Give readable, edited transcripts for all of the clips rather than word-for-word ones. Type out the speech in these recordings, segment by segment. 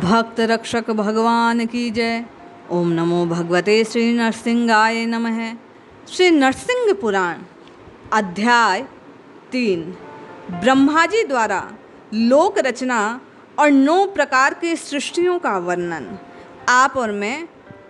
भक्त रक्षक भगवान की जय। ओम नमो भगवते श्री नरसिंहाय नमः। श्री नरसिंह पुराण अध्याय 3 ब्रह्मा जी द्वारा लोक रचना और 9 प्रकार की सृष्टियों का वर्णन। आप और मैं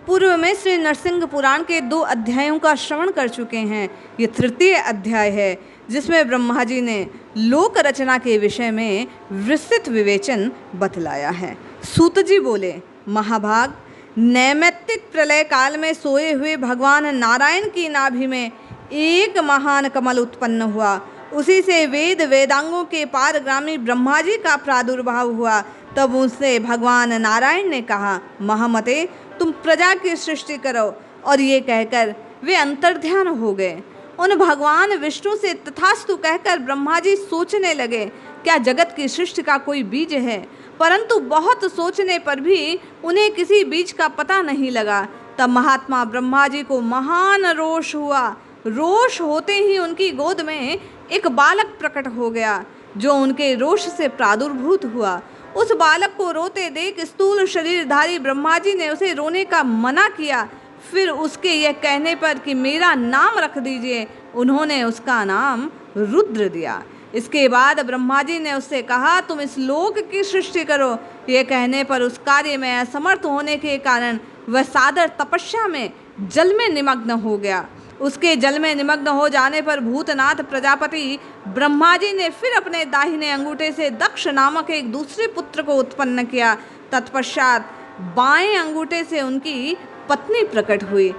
पूर्व में श्री नरसिंह पुराण के 2 अध्यायों का श्रवण कर चुके हैं। ये तृतीय अध्याय है जिसमें ब्रह्मा जी ने लोक रचना के विषय में विस्तृत विवेचन बतलाया है। सूत जी बोले, महाभाग, नैमित्तिक प्रलय काल में सोए हुए भगवान नारायण की नाभि में एक महान कमल उत्पन्न हुआ। उसी से वेद वेदांगों के पारगामी ब्रह्मा जी का प्रादुर्भाव हुआ। तब उनसे भगवान नारायण ने कहा, महामते, तुम प्रजा की सृष्टि करो। और ये कहकर वे अंतर्ध्यान हो गए। उन भगवान विष्णु से तथास्तु कहकर ब्रह्मा जी सोचने लगे, क्या जगत की सृष्टि का कोई बीज है? परंतु बहुत सोचने पर भी उन्हें किसी बीज का पता नहीं लगा। तब महात्मा ब्रह्मा जी को महान रोष हुआ। रोष होते ही उनकी गोद में एक बालक प्रकट हो गया जो उनके रोष से प्रादुर्भूत हुआ। उस बालक को रोते देख स्थूल शरीरधारी ब्रह्मा जी ने उसे रोने का मना किया। फिर उसके यह कहने पर कि मेरा नाम रख दीजिए, उन्होंने उसका नाम रुद्र दिया। इसके बाद ब्रह्मा जी ने उससे कहा, तुम इस लोक की सृष्टि करो। यह कहने पर उस कार्य में असमर्थ होने के कारण वह सादर तपस्या में जल में निमग्न हो गया। उसके जल में निमग्न हो जाने पर भूतनाथ प्रजापति ब्रह्मा जी ने फिर अपने दाहिने अंगूठे से दक्ष नामक एक दूसरे पुत्र को उत्पन्न किया। तत्पश्चात बाएं अंगूठे से उनकी पत्नी प्रकट हुई।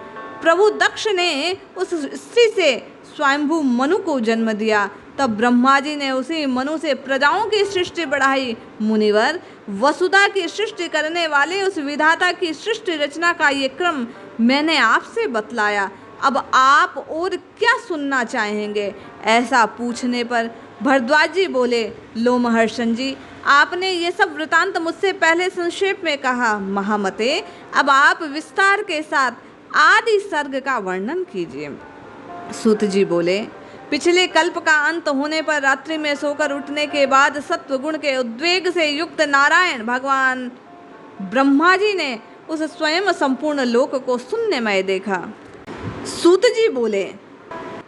प्रभु दक्ष ने उस स्त्री से स्वयंभू मनु को जन्म दिया। तब ब्रह्मा जी ने उसी मनु से प्रजाओं की सृष्टि बढ़ाई। मुनिवर, वसुधा की सृष्टि करने वाले उस विधाता की सृष्टि रचना का ये क्रम मैंने आपसे बतलाया। अब आप और क्या सुनना चाहेंगे? ऐसा पूछने पर भरद्वाज जी बोले, लोमहर्षण जी, आपने ये सब वृतांत मुझसे पहले संक्षेप में कहा। महामते, अब आप विस्तार के साथ आदि सर्ग का वर्णन कीजिए। सूत जी बोले, पिछले कल्प का अंत होने पर रात्रि में सोकर उठने के बाद सत्व गुण के उद्वेग से युक्त नारायण भगवान ब्रह्मा जी ने उस स्वयं संपूर्ण लोक को शून्यमय देखा। सूत जी बोले,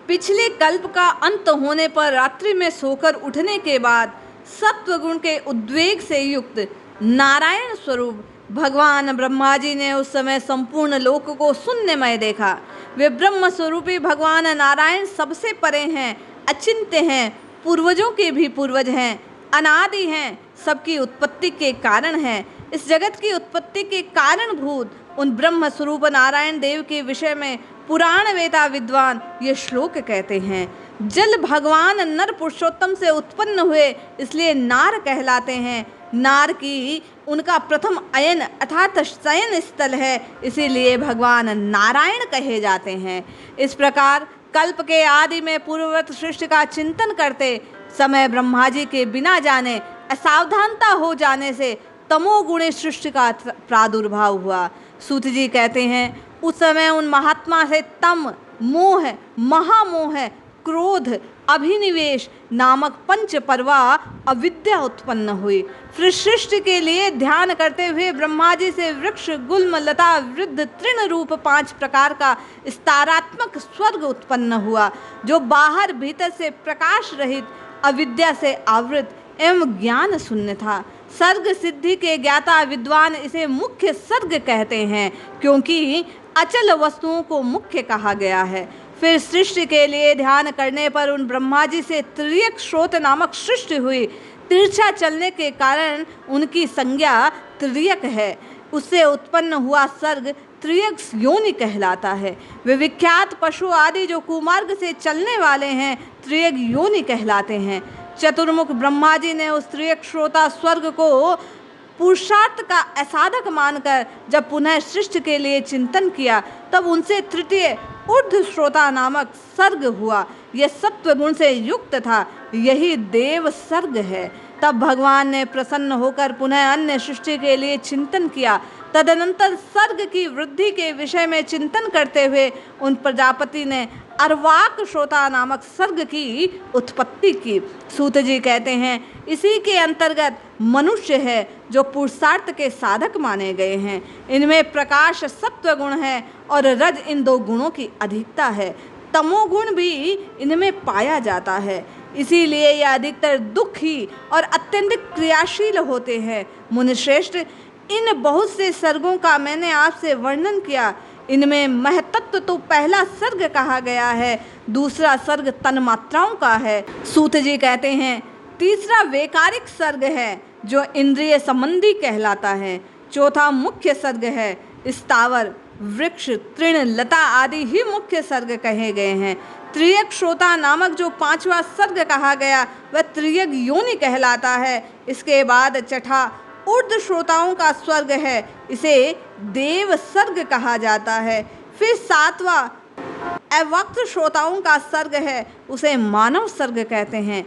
पिछले कल्प का अंत होने पर रात्रि में सोकर उठने के बाद सत्व गुण के उद्वेग से युक्त नारायण स्वरूप भगवान ब्रह्मा जी ने उस समय संपूर्ण लोक को शून्यमय देखा। वे ब्रह्म स्वरूपी भगवान नारायण सबसे परे हैं, अचिंत्य हैं, पूर्वजों के भी पूर्वज हैं, अनादि हैं, सबकी उत्पत्ति के कारण हैं। इस जगत की उत्पत्ति के कारणभूत उन ब्रह्म स्वरूप नारायण देव के विषय में पुराण वेता विद्वान ये श्लोक कहते हैं। जल भगवान नर पुरुषोत्तम से उत्पन्न हुए, इसलिए नार कहलाते हैं। नार की उनका प्रथम अयन अर्थात शयन स्थल है, इसीलिए भगवान नारायण कहे जाते हैं। इस प्रकार कल्प के आदि में पूर्ववत सृष्टि का चिंतन करते समय ब्रह्मा जी के बिना जाने असावधानता हो जाने से तमोगुणी सृष्टि का प्रादुर्भाव हुआ। सूत जी कहते हैं, उस समय उन महात्मा से तम, मोह, महामोह, क्रोध, अभिनिवेश नामक 5 पर्वा अविद्या उत्पन्न हुई। फिर सृष्टि के लिए ध्यान करते हुए ब्रह्मा जी से वृक्ष, गुल्म, लता, वृद्ध, तृण रूप 5 प्रकार का स्तारात्मक स्वर्ग उत्पन्न हुआ, जो बाहर भीतर से प्रकाश रहित, अविद्या से आवृत एवं ज्ञान शून्य था। सर्ग सिद्धि के ज्ञाता विद्वान इसे मुख्य सर्ग कहते हैं, क्योंकि अचल वस्तुओं को मुख्य कहा गया है। फिर सृष्टि के लिए ध्यान करने पर उन ब्रह्मा जी से त्रियक स्रोत नामक सृष्टि हुई। तिरछा चलने के कारण उनकी संज्ञा त्रियक है। उससे उत्पन्न हुआ सर्ग त्रियक योनि कहलाता है। वे विख्यात पशु आदि जो कुमार्ग से चलने वाले हैं त्रियक योनि कहलाते हैं। चतुर्मुख ब्रह्मा जी ने उस त्रियक श्रोता स्वर्ग को पुरुषार्थ का असाधक मानकर जब पुनः सृष्टि के लिए चिंतन किया, तब उनसे तृतीय ऊर्ध्व श्रोता नामक सर्ग हुआ। यह सत्व गुण से युक्त था। यही देव सर्ग है। तब भगवान ने प्रसन्न होकर पुनः अन्य सृष्टि के लिए चिंतन किया। तदनंतर सर्ग की वृद्धि के विषय में चिंतन करते हुए उन प्रजापति ने अर्वाक श्रोता नामक सर्ग की उत्पत्ति की। सूत जी कहते हैं, इसी के अंतर्गत मनुष्य है जो पुरुषार्थ के साधक माने गए हैं। इनमें प्रकाश सत्व गुण है और रज इन दो गुणों की अधिकता है। तमोगुण भी इनमें पाया जाता है, इसीलिए यह अधिकतर दुखी और अत्यंत क्रियाशील होते हैं। मुनिश्रेष्ठ, इन बहुत से सर्गों का मैंने आपसे वर्णन किया। इनमें महतत्व तो पहला सर्ग कहा गया है, दूसरा सर्ग तन्मात्राओं का है। सूत जी कहते हैं, तीसरा वैकारिक सर्ग है जो इंद्रिय संबंधी कहलाता है। चौथा मुख्य सर्ग है। स्थावर, वृक्ष, तृण, लता आदि ही मुख्य सर्ग कहे गए हैं। त्रियक श्रोता नामक जो पांचवा सर्ग कहा गया वह त्रियक योनि कहलाता है। इसके बाद छठा ऊर्ध्व श्रोताओं का स्वर्ग है, इसे देव सर्ग कहा जाता है। फिर सातवां अवक्त श्रोताओं का सर्ग है, उसे मानव सर्ग कहते हैं।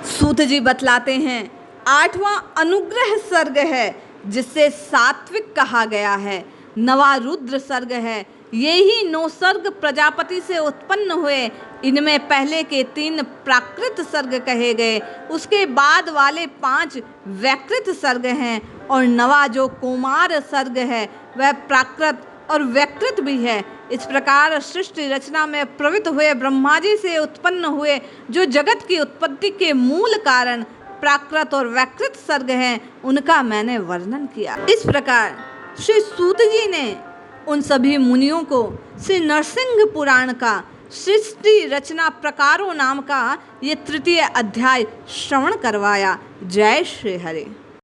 सूत जी बतलाते हैं, आठवां अनुग्रह सर्ग है जिससे सात्विक कहा गया है। नवा रुद्र सर्ग है। ये ही 9 सर्ग प्रजापति से उत्पन्न हुए। इनमें पहले के 3 प्राकृत सर्ग कहे गए, उसके बाद वाले 5 वैकृत सर्ग हैं और नवा जो कुमार सर्ग है वह प्राकृत और वैकृत भी है। इस प्रकार सृष्टि रचना में प्रवृत्त हुए ब्रह्मा जी से उत्पन्न हुए जो जगत की उत्पत्ति के मूल कारण प्राकृत और वैकृत सर्ग हैं, उनका मैंने वर्णन किया। इस प्रकार श्री सूत जी ने उन सभी मुनियों को श्री नरसिंह पुराण का सृष्टि रचना प्रकारों नाम का ये 3य अध्याय श्रवण करवाया। जय श्री हरि।